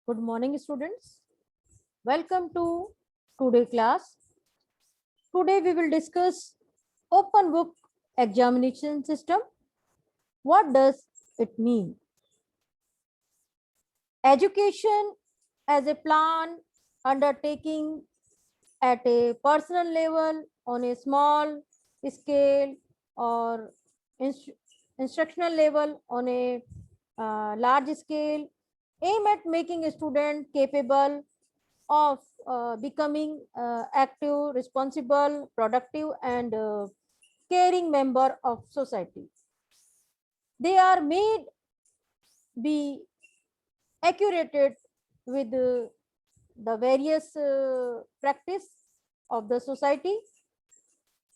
Good morning, students. Welcome to today class. Today we will discuss open book examination system. What does it mean? Education as a plan undertaking at a personal level on a small scale or instructional level on a large scale aim at making a student capable of becoming active, responsible, productive, and caring member of society. They are made be accurate with the various practice of the society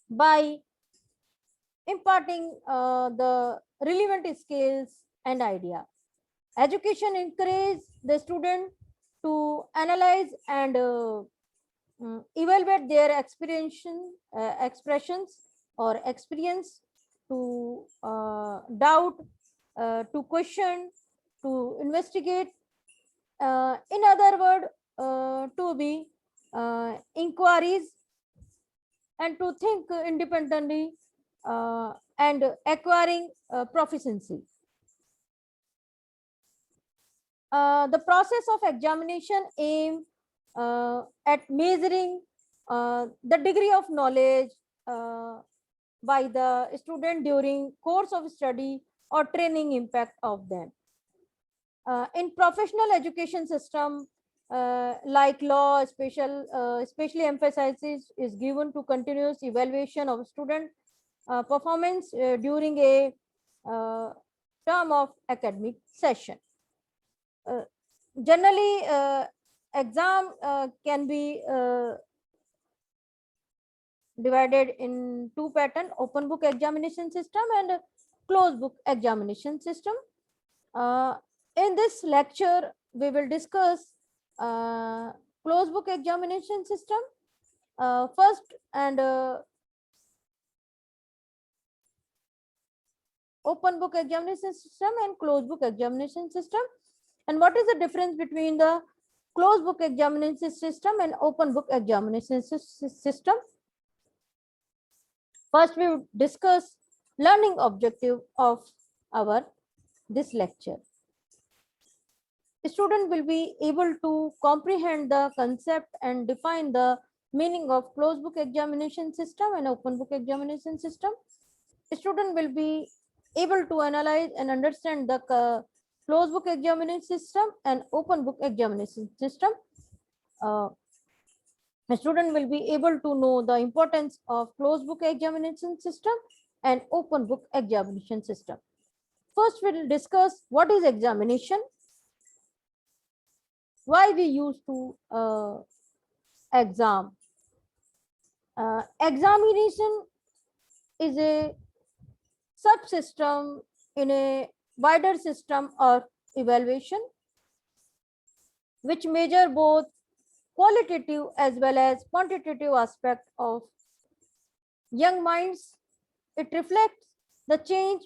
by imparting the relevant skills and idea. Education encourages the student to analyze and evaluate their expressions or experience, to doubt, to question, to investigate, in other words, to be inquiries, and to think independently and acquiring proficiency. The process of examination aim at measuring the degree of knowledge by the student during course of study or training impact of them. In professional education system like law, especially emphasizes is given to continuous evaluation of student performance during a term of academic session. Uh, Generally, exam can be divided in two pattern: open book examination system and closed book examination system. uh, in this lecture we will discuss closed book examination system first, and open book examination system and closed book examination system, and what is the difference between the closed book examination system and open book examination system. First, we will discuss learning objective of our this lecture. Student will be able to comprehend the concept and define the meaning of closed book examination system and open book examination system. Student will be able to analyze and understand the closed book examination system and open book examination system. Uh, a student will be able to know the importance of closed book examination system and open book examination system. First, we will discuss what is examination, why we used to exam. Examination is a subsystem in a wider system of evaluation which measure both qualitative as well as quantitative aspect of young minds. It reflects the change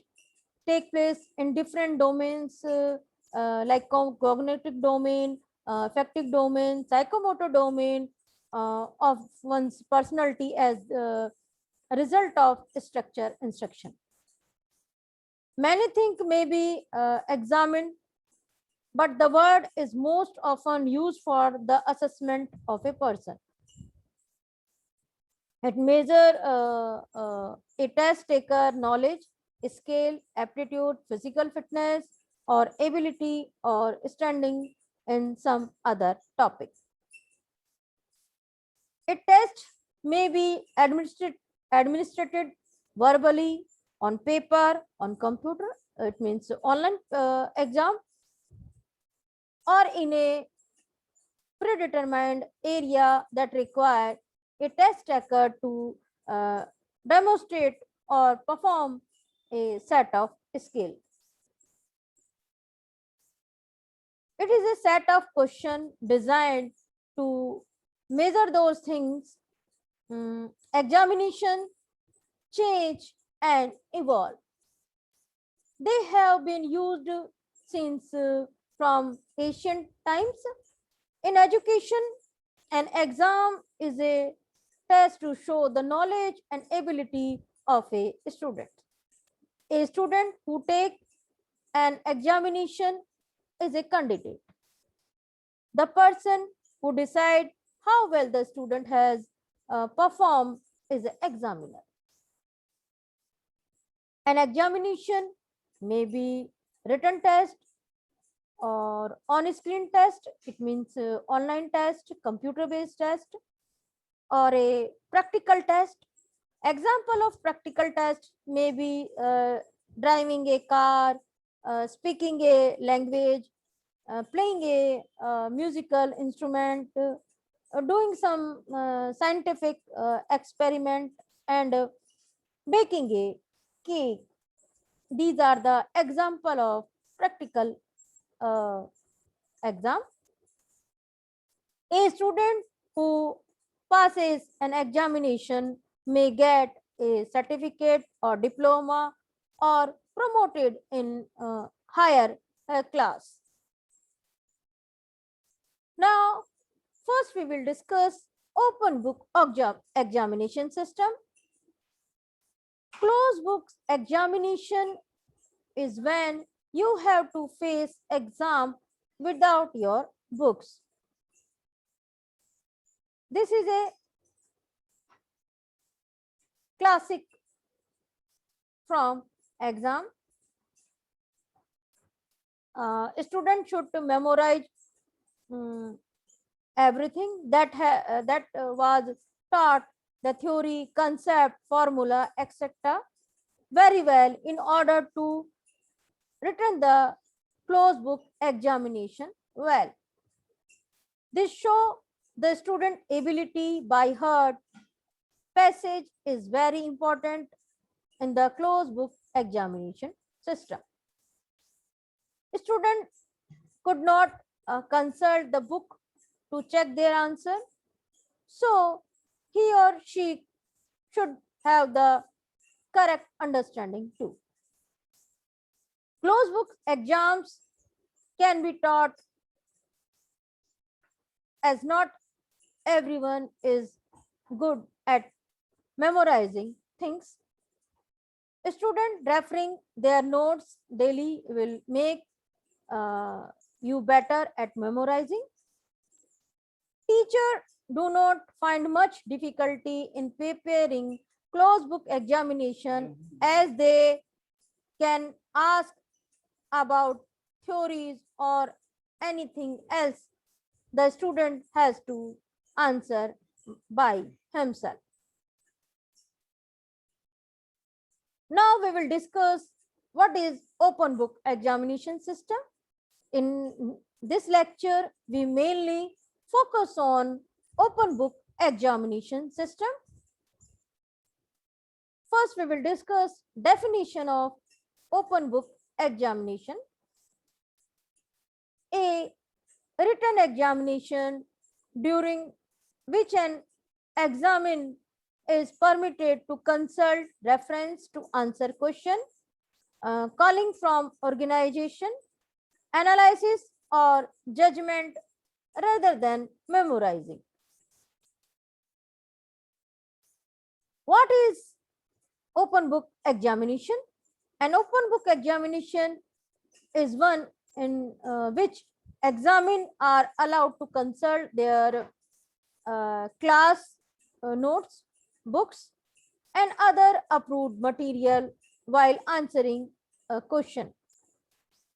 take place in different domains like cognitive domain, affective domain, psychomotor domain of one's personality as a result of structure instruction. Many think may be examined, but the word is most often used for the assessment of a person. It measures a test taker knowledge, skill, aptitude, physical fitness, or ability or standing in some other topic. A test may be administered verbally, on paper, on computer, it means online exam, or in a predetermined area that require a test taker to demonstrate or perform a set of skill. It is a set of questions designed to measure those things. Examination, change, and evolve. They have been used since from ancient times. In education, an exam is a test to show the knowledge and ability of a student. A student who takes an examination is a candidate. The person who decides how well the student has performed is an examiner. An examination may be written test or on-screen test. It means online test, computer-based test, or a practical test. Example of practical test may be driving a car, speaking a language, playing a musical instrument, doing some scientific experiment, and baking a cake. These are the example of practical exam. A student who passes an examination may get a certificate or diploma or promoted in higher class. Now, first we will discuss open book examination system. Closed book examination is when you have to face exam without your books. This is a classic from exam. Student should memorize everything that was taught, the theory, concept, formula, etc. very well in order to written the closed book examination well. This show the student ability by heart. Passage is very important in the closed book examination system. Student could not consult the book to check their answer, so he or she should have the correct understanding too. Closed book exams can be taught as not everyone is good at memorizing things. A student referring their notes daily will make you better at memorizing. Teacher do not find much difficulty in preparing closed book examination as they can ask about theories or anything else the student has to answer by himself. Now we will discuss what is open book examination system. In this lecture, we mainly focus on open book examination system. First, we will discuss definition of open book examination. A written examination during which an examine is permitted to consult reference to answer question, calling from organization, analysis or judgment rather than memorizing. What is open book examination? An open book examination is one in which examined are allowed to consult their class notes, books, and other approved material while answering a question.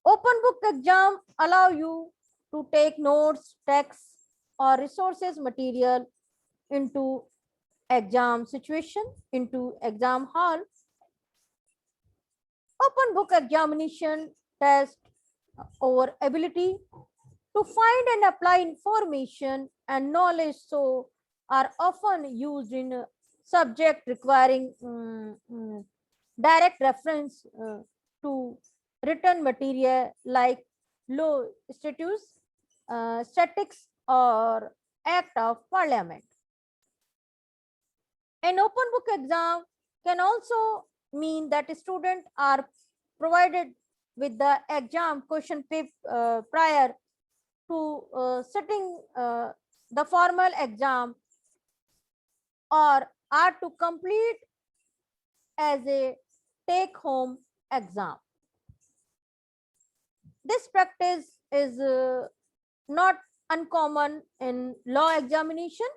Open book exam allow you to take notes, texts, or resources material into exam situation, into exam hall. Open book examination test our ability to find and apply information and knowledge, so are often used in subject requiring direct reference to written material like law, statutes, statics, or act of parliament. An open book exam can also mean that students are provided with the exam question paper prior to sitting the formal exam, or are to complete as a take-home exam. This practice is not uncommon in law examination.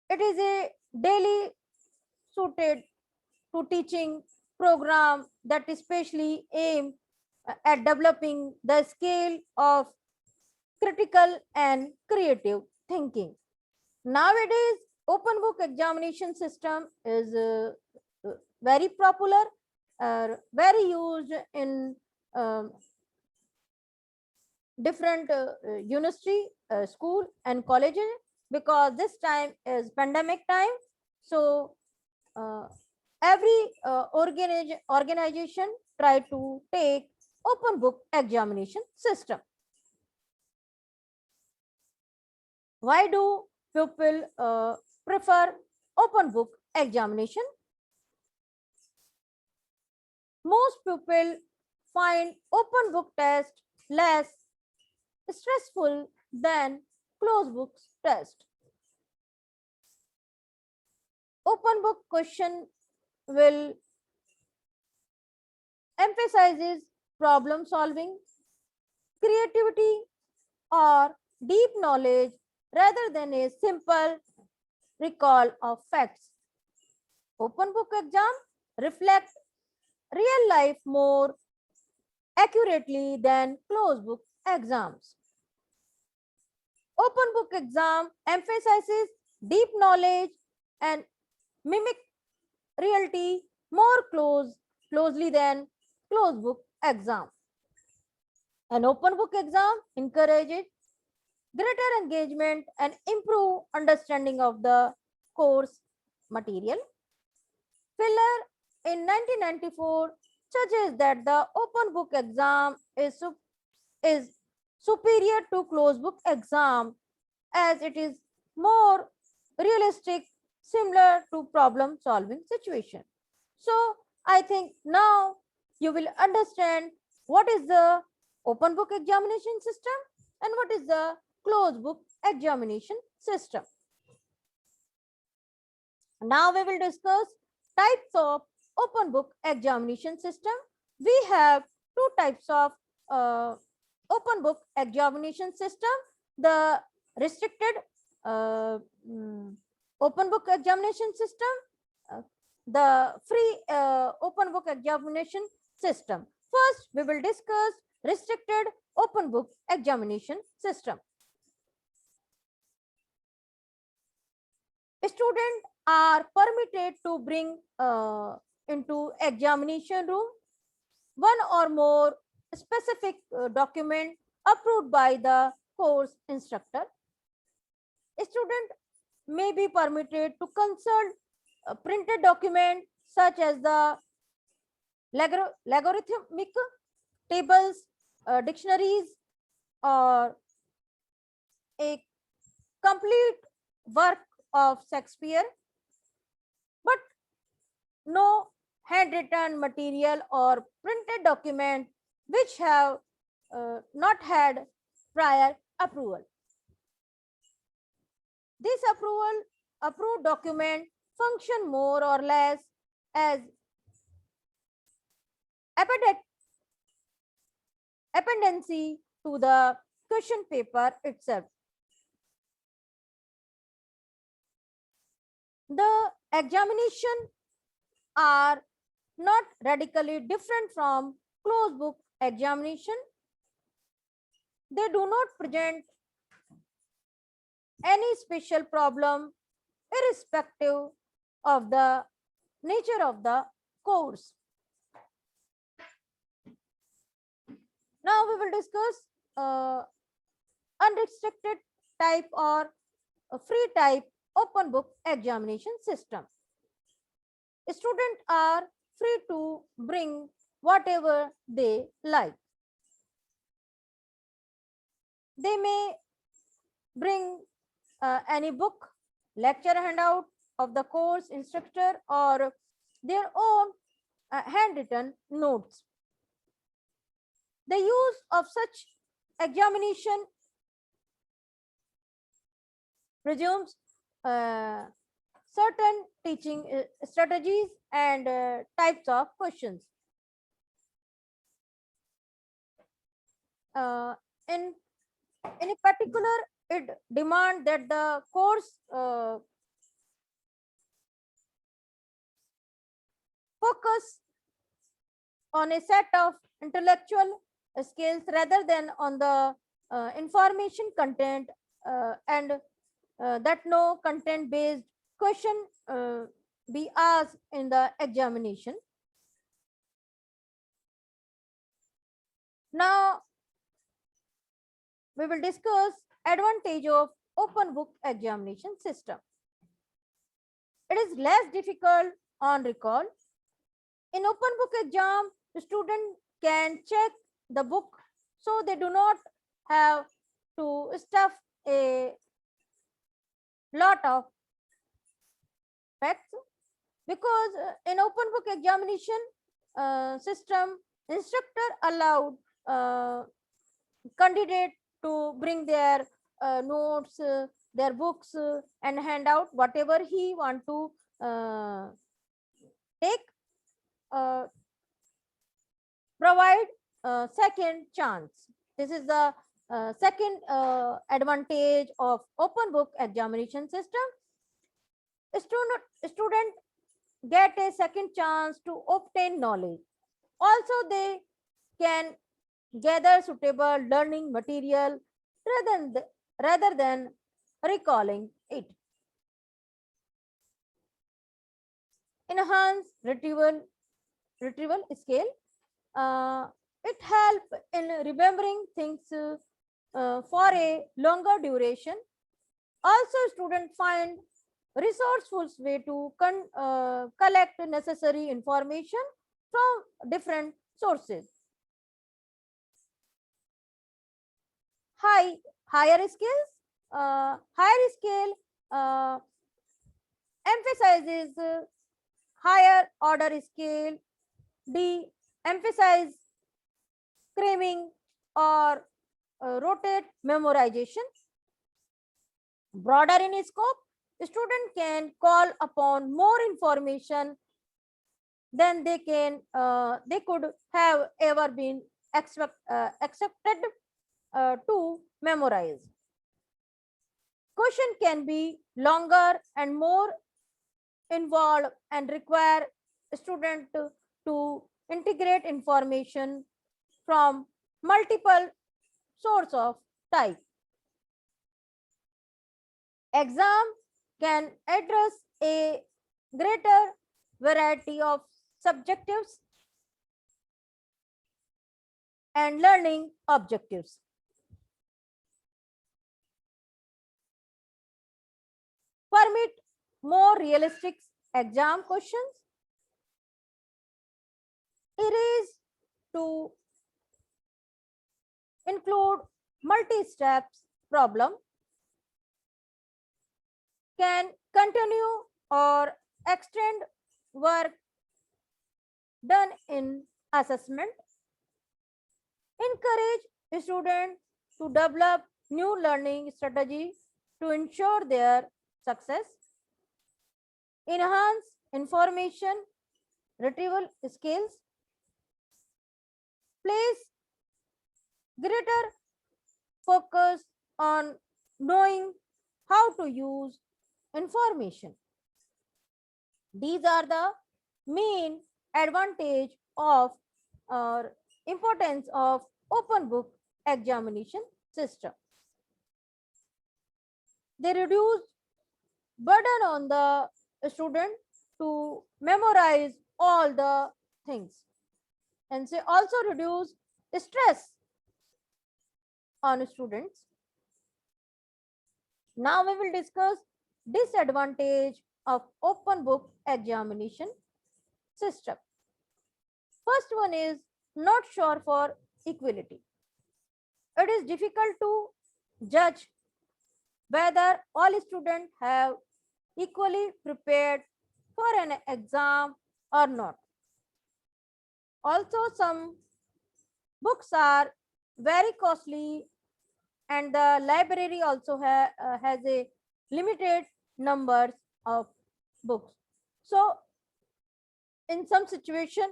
It is a daily suited to teaching program that especially aim at developing the skill of critical and creative thinking. Nowadays, open book examination system is very popular, very used in different university, school and colleges, because this time is pandemic time. So every organization try to take open book examination system. Why do people prefer open book examination? Most people find open book test less stressful than closed book test. Open book question will emphasizes problem solving, creativity, or deep knowledge rather than a simple recall of facts. Open book exam reflect real life more accurately than closed book exams. Open book exam emphasizes deep knowledge and mimic reality more closely than closed book exam. An open book exam encourages greater engagement and improve understanding of the course material. Filler in 1994 suggests that the open book exam is superior to closed book exam as it is more realistic, similar to problem solving situation. So I think now you will understand what is the open book examination system and what is the closed book examination system. Now we will discuss types of open book examination system. We have two types of open book examination system: the restricted open book examination system, the free open book examination system. First, we will discuss restricted open book examination system. Students are permitted to bring into examination room one or more specific document approved by the course instructor. A student may be permitted to consult a printed document such as the logarithmic tables, dictionaries, or a complete work of Shakespeare, but no handwritten material or printed document which have not had prior approval. This approved document function more or less as appendice to the question paper itself. The examination are not radically different from closed book examination. They do not present any special problem irrespective of the nature of the course. Now we will discuss unrestricted type or free type open book examination system. Students are free to bring whatever they like. They may bring any book, lecture handout of the course instructor, or their own handwritten notes. The use of such examination presumes certain teaching strategies and types of questions. Uh, in in a particular, it demand that the course focus on a set of intellectual skills rather than on the information content, and that no content based question be asked in the examination. Now we will discuss advantage of open book examination system. It is less difficult on recall. In open book exam, the student can check the book, so they do not have to stuff a lot of facts, because in open book examination system, instructor allowed candidate to bring their notes, their books, and hand out whatever he want to take, provide second chance. This is the second advantage of open book examination system. Student get a second chance to obtain knowledge. Also, they can gather suitable learning material rather than recalling it. Enhance retrieval skill. It help in remembering things for a longer duration. Also, students find resourceful way to collect necessary information from different sources. Higher skills. Higher skill emphasizes higher order skill. D emphasize cramming or rotate memorization. Broader in scope, the student can call upon more information than they could have ever been accepted to memorize. Question can be longer and more involved and require student to integrate information from multiple source of type. Exam can address a greater variety of subjectives and learning objectives. Permit more realistic exam questions. It is to include multi-steps problem, can continue or extend work done in assessment, encourage students to develop new learning strategies to ensure their success, enhance information retrieval skills, place greater focus on knowing how to use information. These are the main advantage of or importance of open book examination system. They reduce burden on the student to memorize all the things, and they also reduce stress on students. Now we will discuss disadvantage of open book examination system. First one is not sure for equality. It is difficult to judge whether all students have equally prepared for an exam or not. Also, some books are very costly, and the library also has a limited numbers of books. So in some situation,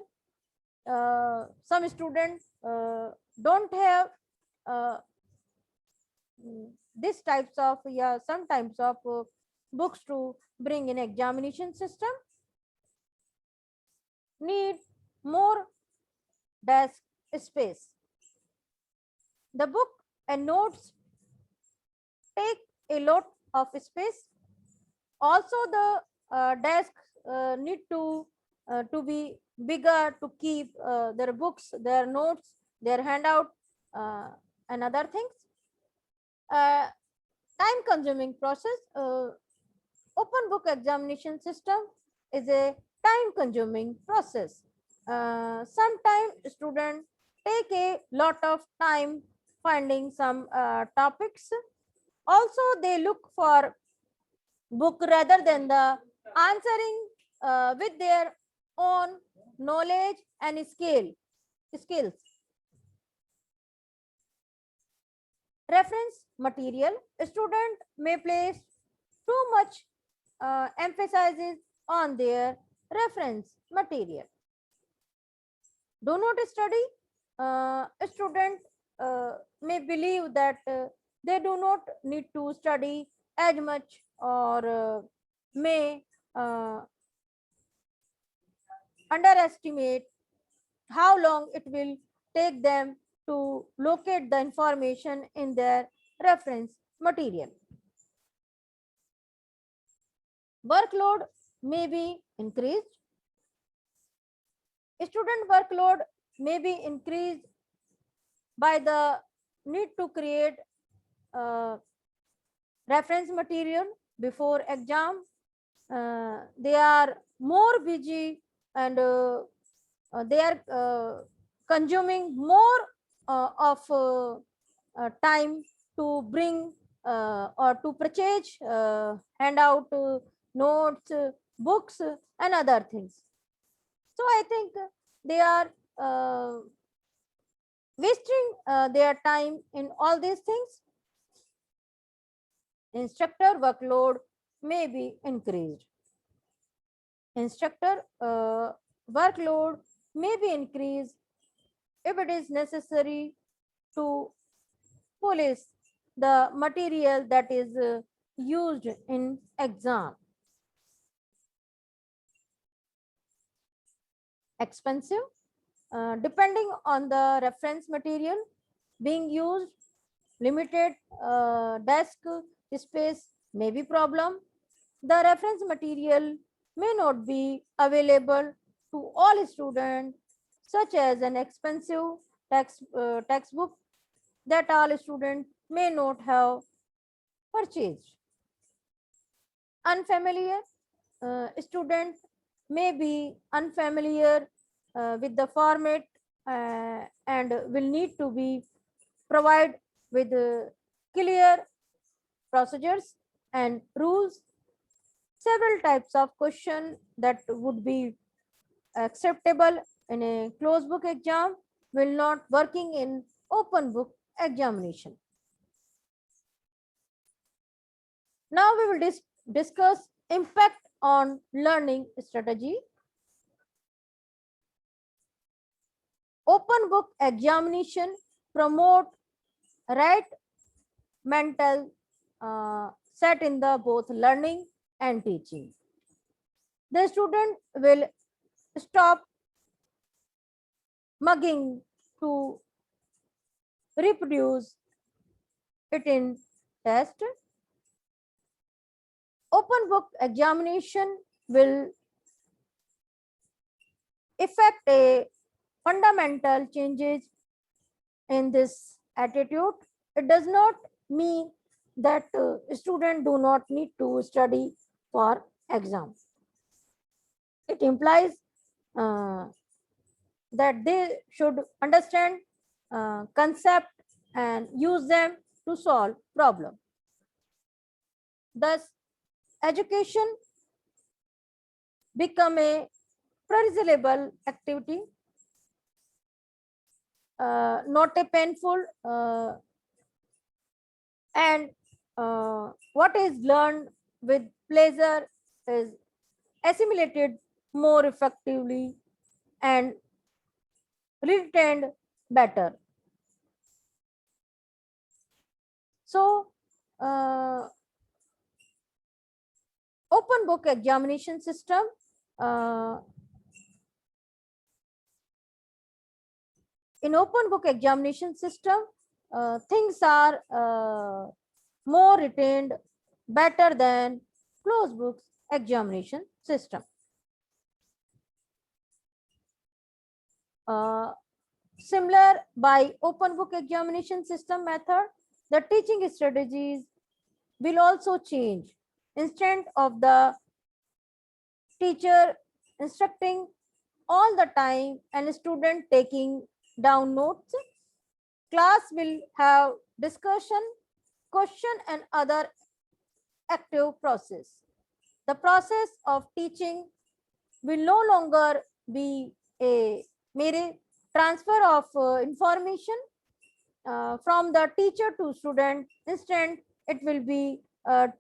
some students don't have uh, this types of, yeah, some types of books to bring in examination system, need more desk space. The book and notes take a lot of space. Also the desk need to be bigger to keep their books, their notes, their handout, uh, and other things. Time consuming process. Open book examination system is a time consuming process. Sometimes students take a lot of time finding some topics. Also they look for book rather than the answering with their own knowledge and skills. Reference material. A student may place too much emphasis on their reference material. Do not study. A student may believe that they do not need to study as much, or may uh, underestimate how long it will take them to locate the information in their reference material. Workload may be increased. Student workload may be increased by the need to create reference material before exam. They are more busy, and they are consuming more of time to bring or to purchase handout, notes, books, and other things. So I think they are wasting their time in all these things. Instructor workload may be increased. Instructor workload may be increased if it is necessary to police the material that is used in exam. Expensive, depending on the reference material being used, limited desk space may be problem. The reference material may not be available to all students, such as an expensive textbook that all students may not have purchased. Unfamiliar, student may be unfamiliar with the format and will need to be provide with clear procedures and rules. Several types of question that would be acceptable in a closed book exam will not working in open book examination. Now we will discuss impact on learning strategy. Open book examination promote right mental set in the both learning and teaching. The student will stop mugging to reproduce it in test. Open book examination will effect a fundamental changes in this attitude. It does not mean that students do not need to study for exams. It implies uh, that they should understand concept and use them to solve problem. Thus, education become a pleasurable activity. not a painful, and what is learned with pleasure is assimilated more effectively and retained better. So, open book examination system, uh, in open book examination system, things are more retained better than closed books examination system. Similar by open book examination system method, the teaching strategies will also change. Instead of the teacher instructing all the time and student taking down notes, class will have discussion, question and other active process. The process of teaching will no longer be a mere transfer of information from the teacher to student. Instead, it will be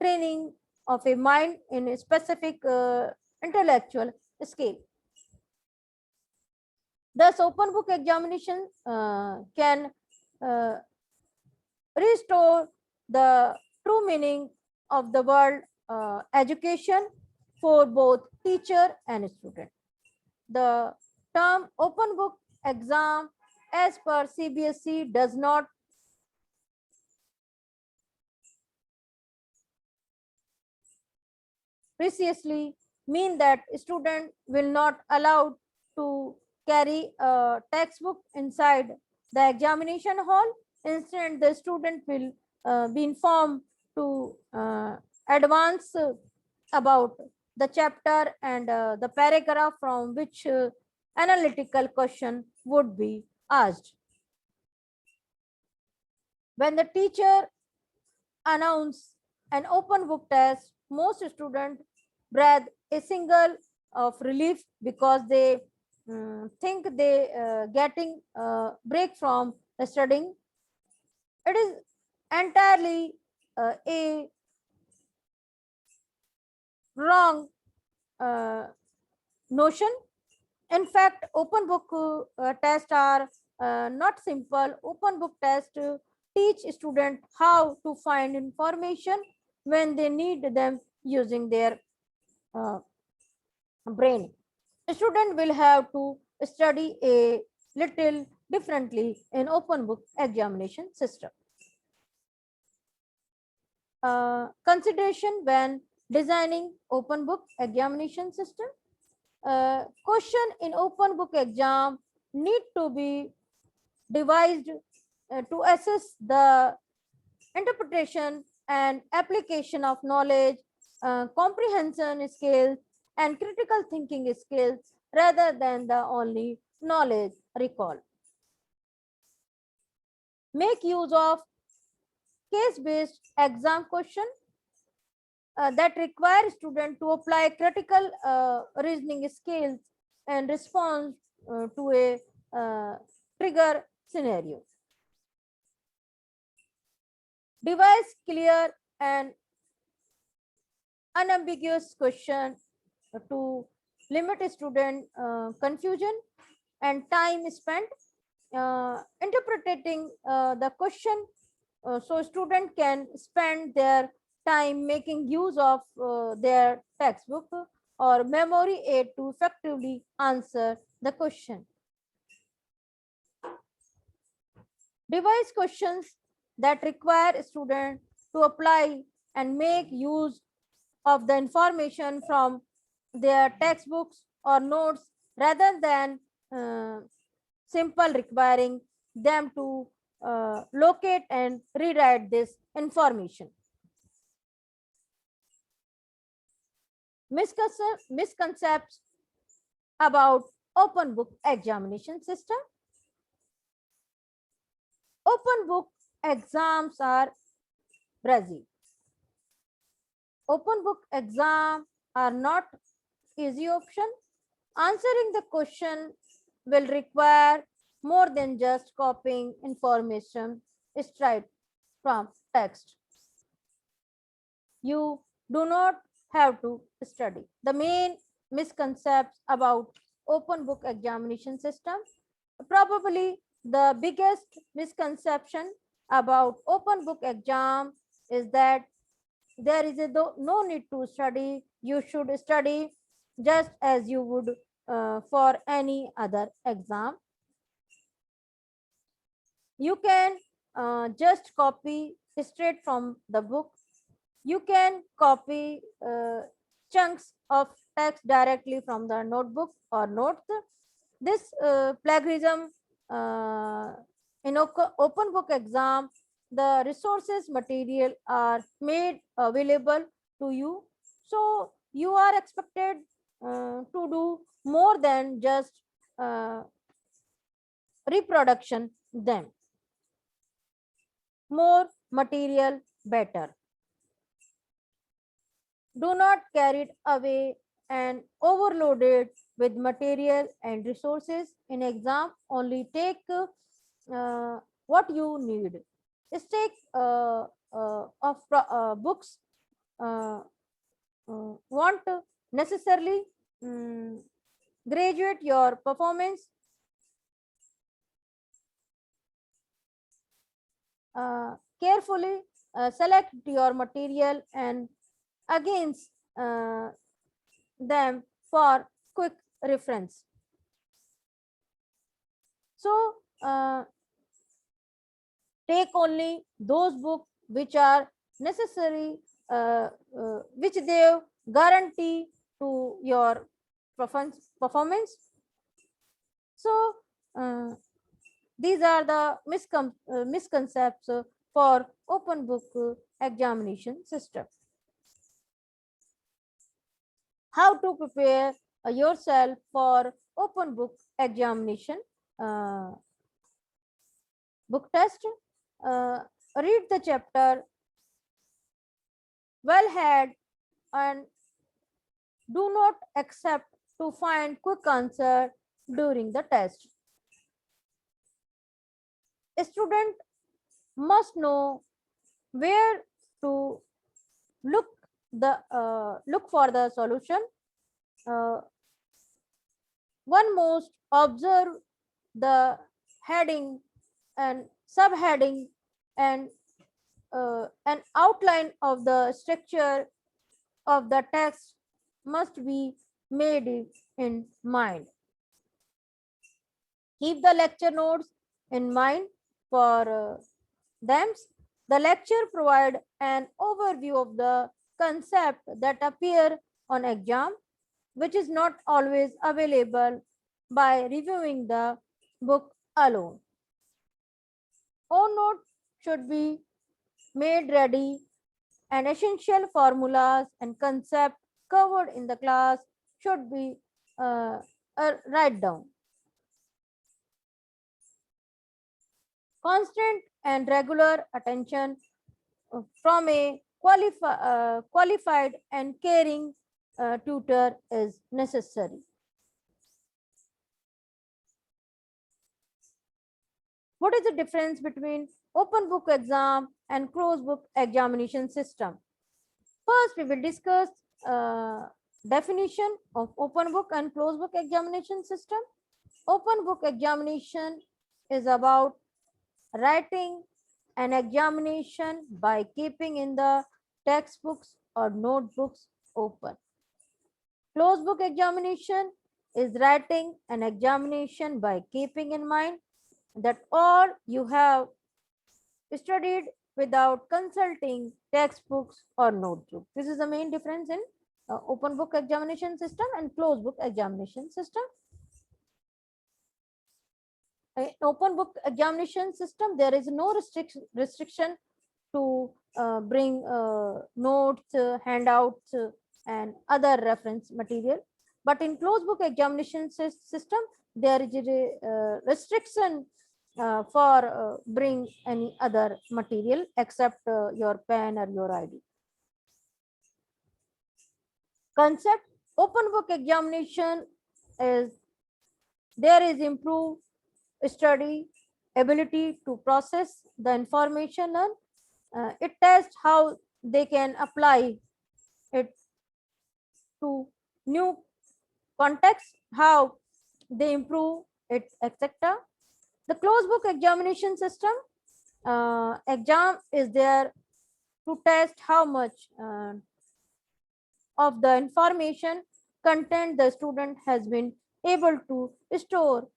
training of a mind in a specific intellectual skill. Thus, open book examination can uh, restore the true meaning of the word education for both teacher and student. The term open book exam as per CBSE does not precisely mean that student will not allowed to carry a textbook inside the examination hall. Instead, the student will be informed to advance about the chapter and the paragraph from which analytical question would be asked. When the teacher announce an open book test, most students breathe a single of relief because they think they getting break from the studying. It is entirely a wrong notion. In fact, open book tests are not simple. Open book tests teach students how to find information when they need them using their uh, brain. A student will have to study a little differently in open book examination system. Consideration when designing open book examination system. Question in open book exam need to be devised to assess the interpretation and application of knowledge, comprehension skills, and critical thinking skills rather than the only knowledge recall. Make use of case-based exam question that require student to apply critical reasoning skills and respond to a trigger scenario. Devise clear and unambiguous question to limit student confusion and time spent interpreting the question, so student can spend their time making use of their textbook or memory aid to effectively answer the question. Devise questions that require student to apply and make use of the information from their textbooks or notes rather than simple requiring them to locate and rewrite this information. Misconceptions about open book examination system. Open book exams are Brazil. Open book exam are not easy option. Answering the question will require more than just copying information straight from text. You do not have to study. The main misconceptions about open book examination system, probably the biggest misconception about open book exam is that there is no need to study. You should study just as you would for any other exam. You can just copy straight from the book. You can copy chunks of text directly from the notebook or notes. This plagiarism in open book exam, the resources material are made available to you. So you are expected to do more than just reproduction them. More material better. Do not carry it away and overload it with material and resources in exam. Only take what you need. Take of books want necessarily graduate your performance. Carefully select your material and against them for quick reference. So take only those books which are necessary, which they guarantee to your performance. So these are the misconceptions for open book examination system. How to prepare yourself for open book examination book test. Read the chapter well ahead and do not accept to find quick answer during the test. A student must know where to look look for the solution. One must observe the heading and subheading and an outline of the structure of the text must be made in mind. Keep the lecture notes in mind for them. The lecture provide an overview of the concept that appear on exam, which is not always available by reviewing the book alone. Own note should be made ready and essential formulas and concept covered in the class should be write down. Constant and regular attention from a qualified and caring tutor is necessary. What is the difference between open book exam and closed book examination system? First, we will discuss definition of open book and closed book examination system. Open book examination is about writing an examination by keeping in the textbooks or notebooks open. Closed book examination is writing an examination by keeping in mind that all you have studied without consulting textbooks or notebooks. This is the main difference in open book examination system and closed book examination system. In open book examination system, there is no restriction to bring notes, handouts, and other reference material. But in closed book examination system, there is a restriction for bring any other material except your pen or your ID. Concept open book examination is there is improved study, ability to process the information learned. It tests how they can apply it to new context, how they improve it, etc. The closed book examination system, exam is there to test how much of the information content the student has been able to store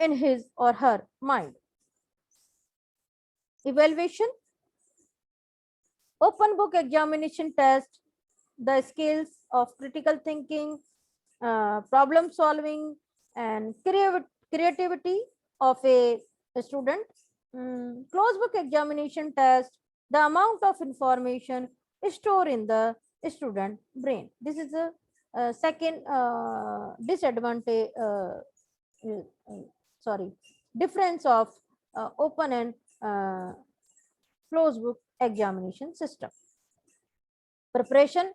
in his or her mind. Evaluation, open book examination test the skills of critical thinking, problem solving, and creativity of a student. Closed book examination test the amount of information stored in the student brain. This is a, second disadvantage, sorry, difference of open and closed book examination system. Preparation,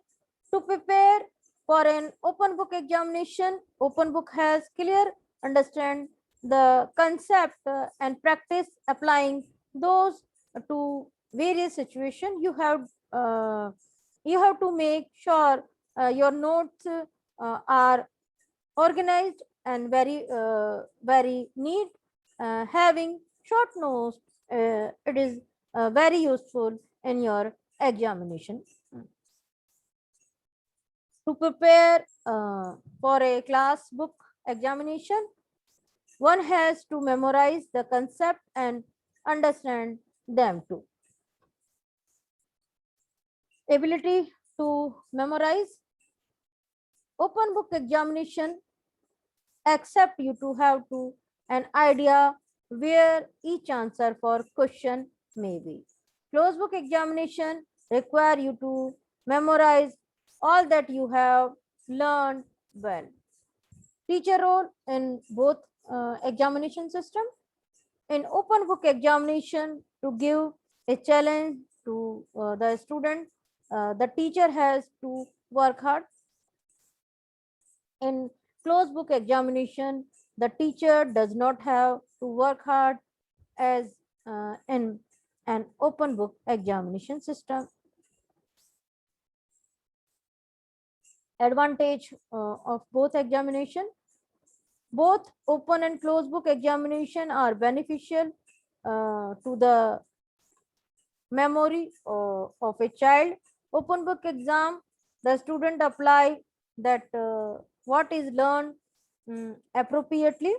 to prepare for an open book examination, open book has clear understand the concept and practice applying those to various situations. You have to make sure your notes are organized and very neat. Having short notes, it is very useful in your examination. To prepare for a class book examination, one has to memorize the concept and understand them too. Ability to memorize, open book examination accept you to have to an idea where each answer for question may be. Closed book examination require you to memorize all that you have learned well. Teacher role in both examination system. In open book examination, to give a challenge to the student, the teacher has to work hard. In closed book examination, the teacher does not have to work hard as in an open book examination system. Advantage of both examination, both open and closed book examination are beneficial to the memory of a child. Open book exam, the student apply that what is learned appropriately.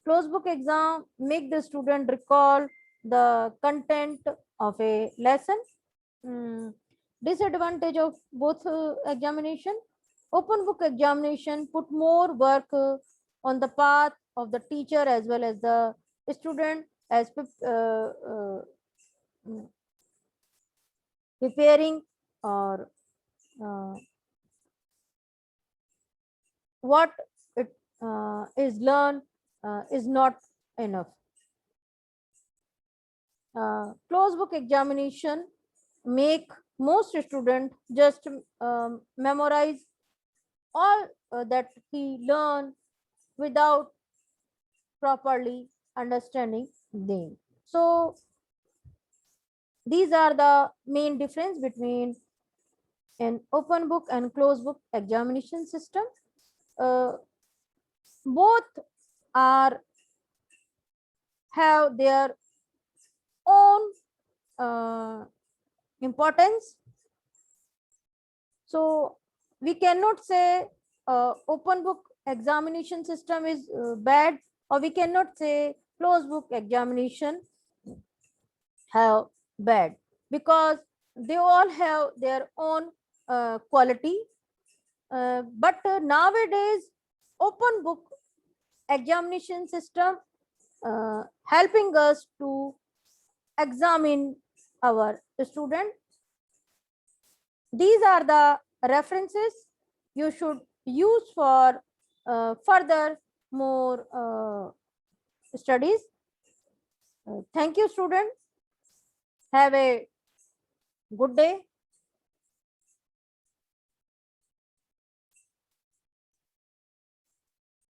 Closed book exam make the student recall the content of a lesson. Disadvantage of both examination, open book examination put more work on the path of the teacher as well as the student as preparing or what it is learned is not enough. Closed book examination make most student just memorize all that he learned without properly understanding them. So these are the main difference between an open book and closed book examination system. Both are have their own importance. So we cannot say open book examination system is bad, or we cannot say closed book examination have bad, because they all have their own quality. But nowadays open book examination system helping us to examine our student. These are the references you should use for further more studies. Thank you, students. Have a good day.